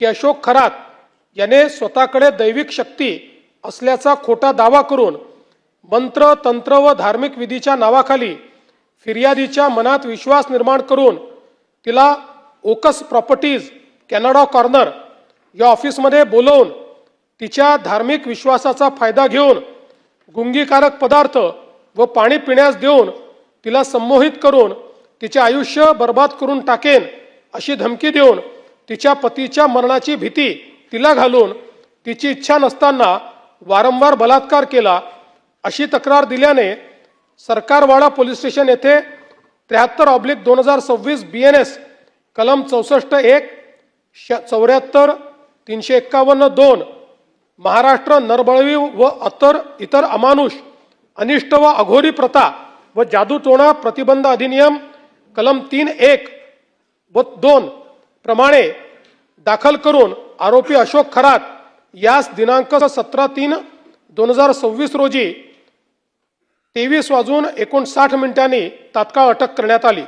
की अशोक खरात याने स्वतःकडे दैविक शक्ती असल्याचा खोटा दावा करून मंत्र तंत्र व धार्मिक विधीच्या नावाखाली फिर्यादीच्या मनात विश्वास निर्माण करून तिला ओकस प्रॉपर्टीज कॅनडा कॉर्नर या ऑफिसमध्ये बोलवून तिच्या धार्मिक विश्वासाचा फायदा घेऊन गुंगीकारक पदार्थ व पाणी पिण्यास देऊन तिला संमोहित करून तिचे आयुष्य बर्बाद करून टाकेन अशी धमकी देऊन तिच्या पतीच्या मरणाची भीती तिला घालून तिची इच्छा नसताना वारंवार बलात्कार केला अशी तक्रार दिल्याने सरकारवाडा पोलीस स्टेशन येथे 73/2026 BNS कलम 64(1) 74 351(2) महाराष्ट्र नरबळवी व इतर अमानुष अनिष्ट व अघोरी प्रथा व जादूटोणा प्रतिबंध अधिनियम कलम 3(1) व 2 प्रमाणे दाखल करून आरोपी अशोक खरात यास दिनांक 17/3/2026 रोजी 23:59 तात्काळ अटक करण्यात आली।